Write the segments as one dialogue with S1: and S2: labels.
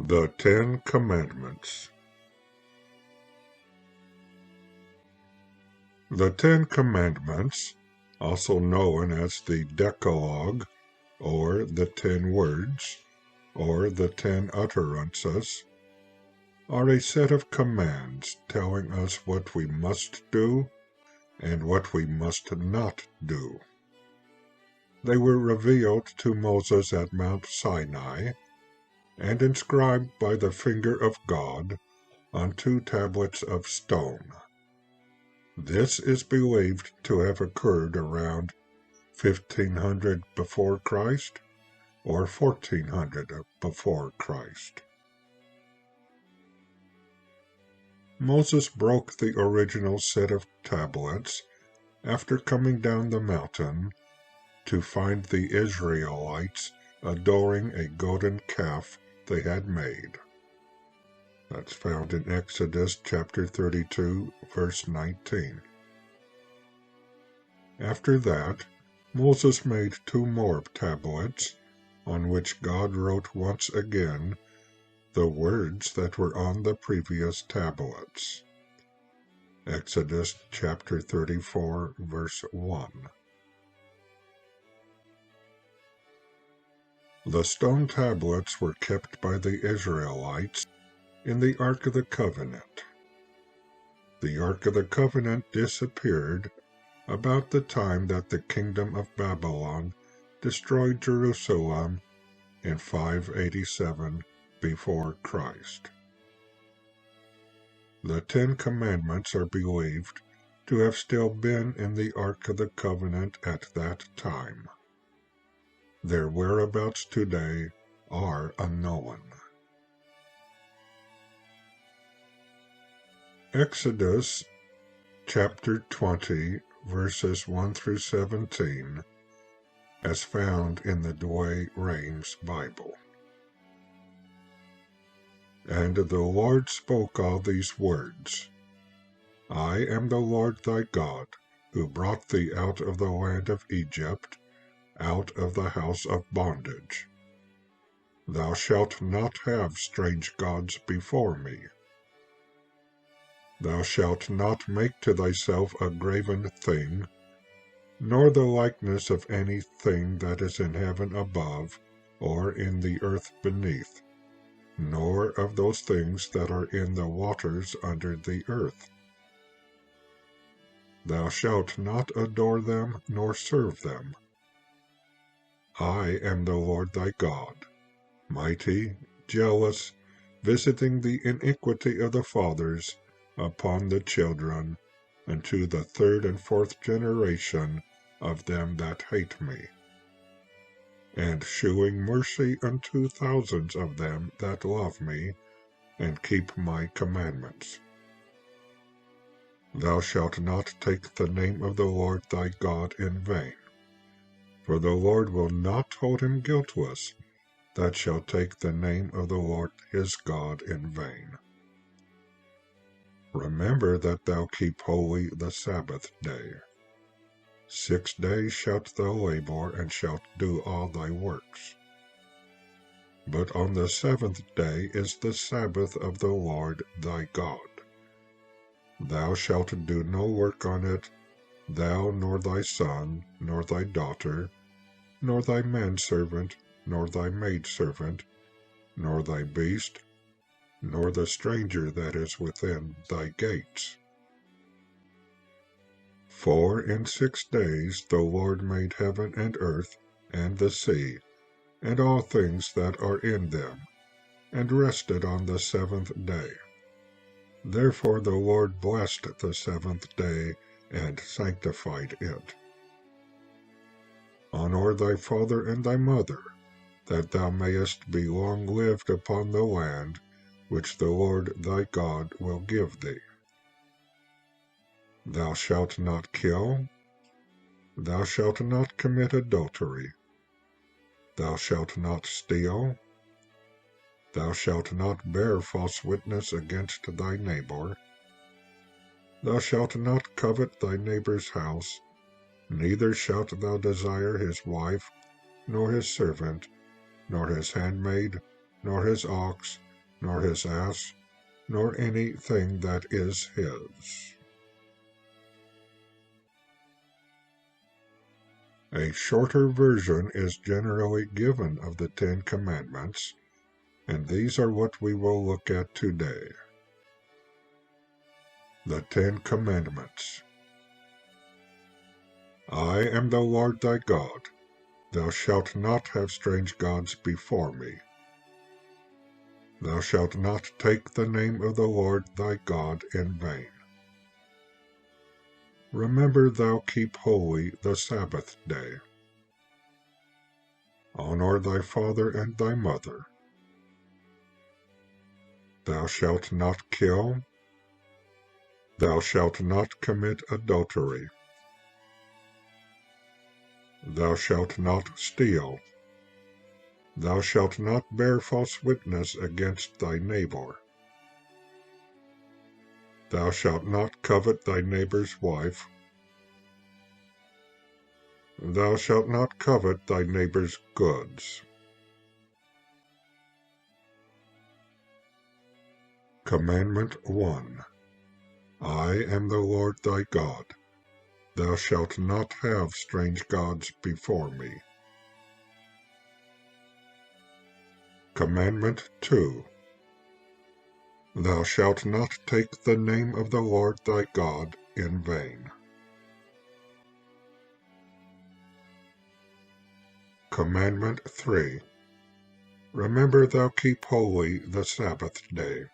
S1: The Ten Commandments. The Ten Commandments, also known as the Decalogue, or the Ten Words, or the Ten Utterances, are a set of commands telling us what we must do and what we must not do. They were revealed to Moses at Mount Sinai, and inscribed by the finger of God on 2 tablets of stone. This is believed to have occurred around 1500 before Christ or 1400 before Christ. Moses broke the original set of tablets after coming down the mountain to find the Israelites adoring a golden calf they had made. That's found in Exodus chapter 32, verse 19. After that, Moses made 2 more tablets, on which God wrote once again the words that were on the previous tablets. Exodus chapter 34, verse 1. The stone tablets were kept by the Israelites in the Ark of the Covenant. The Ark of the Covenant disappeared about the time that the kingdom of Babylon destroyed Jerusalem in 587 before Christ. The 10 Commandments are believed to have still been in the Ark of the Covenant at that time. Their whereabouts today are unknown. Exodus chapter 20, verses 1 through 17, as found in the Douay-Rheims Bible. And the Lord spoke all these words, I am the Lord thy God, who brought thee out of the land of Egypt, out of the house of bondage. Thou shalt not have strange gods before me. Thou shalt not make to thyself a graven thing, nor the likeness of any thing that is in heaven above, or in the earth beneath, nor of those things that are in the waters under the earth. Thou shalt not adore them, nor serve them. I am the Lord thy God, mighty, jealous, visiting the iniquity of the fathers upon the children, unto the 3rd and 4th generation of them that hate me, and shewing mercy unto thousands of them that love me, and keep my commandments. Thou shalt not take the name of the Lord thy God in vain, for the Lord will not hold him guiltless that shall take the name of the Lord his God in vain. Remember that thou keep holy the Sabbath day. 6 days shalt thou labor, and shalt do all thy works. But on the 7th day is the Sabbath of the Lord thy God. Thou shalt do no work on it, thou, nor thy son, nor thy daughter, nor thy manservant, nor thy maidservant, nor thy beast, nor the stranger that is within thy gates. For in 6 days the Lord made heaven and earth, and the sea, and all things that are in them, and rested on the 7th day. Therefore the Lord blessed the 7th day, and sanctified it. Honor thy father and thy mother, that thou mayest be long-lived upon the land which the Lord thy God will give thee. Thou shalt not kill. Thou shalt not commit adultery. Thou shalt not steal. Thou shalt not bear false witness against thy neighbor. Thou shalt not covet thy neighbor's house, neither shalt thou desire his wife, nor his servant, nor his handmaid, nor his ox, nor his ass, nor anything that is his. A shorter version is generally given of the Ten Commandments, and these are what we will look at today. The Ten Commandments. I am the Lord thy God. Thou shalt not have strange gods before me. Thou shalt not take the name of the Lord thy God in vain. Remember thou keep holy the Sabbath day. Honor thy father and thy mother. Thou shalt not kill. Thou shalt not commit adultery. Thou shalt not steal. Thou shalt not bear false witness against thy neighbor. Thou shalt not covet thy neighbor's wife. Thou shalt not covet thy neighbor's goods. Commandment 1. I am the Lord thy God. Thou shalt not have strange gods before me. Commandment 2. Thou shalt not take the name of the Lord thy God in vain. Commandment 3. Remember thou keep holy the Sabbath day.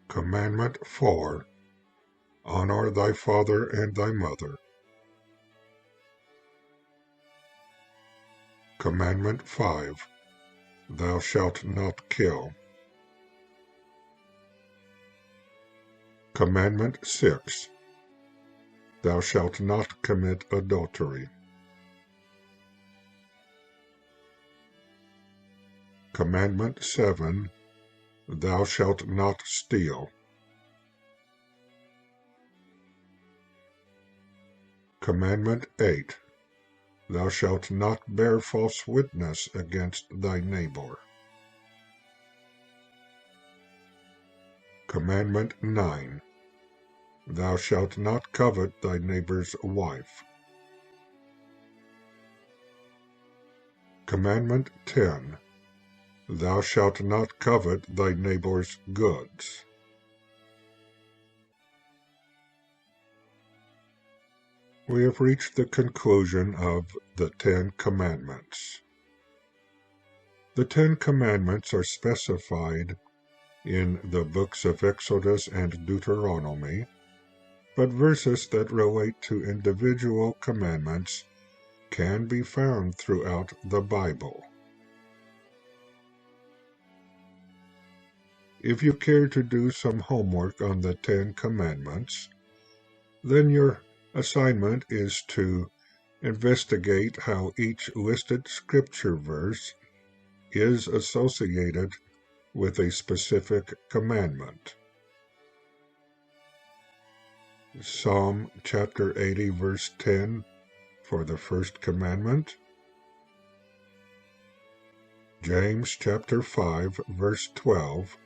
S1: Commandment 4. Honor thy father and thy mother. Commandment 5. Thou shalt not kill. Commandment 6. Thou shalt not commit adultery. Commandment 7. Thou shalt not steal. Commandment 8. Thou shalt not bear false witness against thy neighbor. Commandment 9. Thou shalt not covet thy neighbor's wife. Commandment 10. Thou shalt not covet thy neighbor's goods. We have reached the conclusion of the Ten Commandments. The Ten Commandments are specified in the books of Exodus and Deuteronomy, but verses that relate to individual commandments can be found throughout the Bible. If you care to do some homework on the Ten Commandments, then your assignment is to investigate how each listed scripture verse is associated with a specific commandment. Psalm chapter 80 verse 10 for the first commandment. James chapter 5 verse 12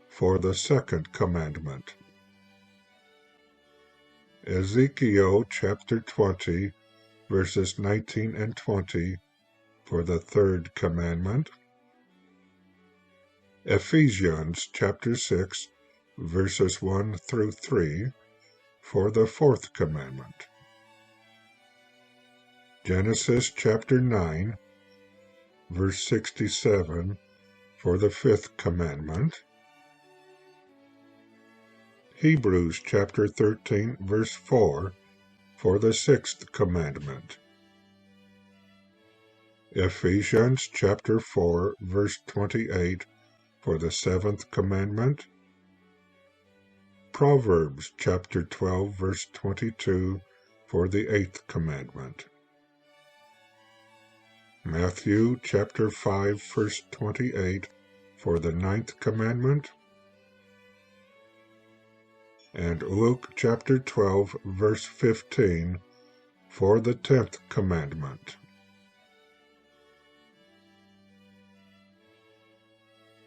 S1: for the second commandment. Ezekiel chapter 20 verses 19 and 20 for the third commandment. Ephesians chapter 6 verses 1 through 3 for the fourth commandment. Genesis chapter 9 verse 67 for the fifth commandment. Hebrews chapter 13 verse 4 for the sixth commandment. Ephesians chapter 4 verse 28 for the seventh commandment. Proverbs chapter 12 verse 22 for the eighth commandment. Matthew chapter 5 verse 28 for the ninth commandment. And Luke chapter 12 verse 15 for the 10th commandment.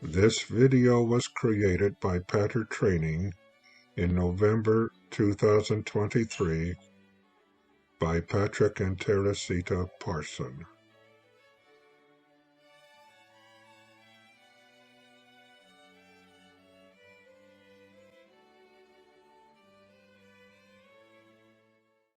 S1: This video was created by Pattern Training in November 2023 by Patrick and Teresita Parson.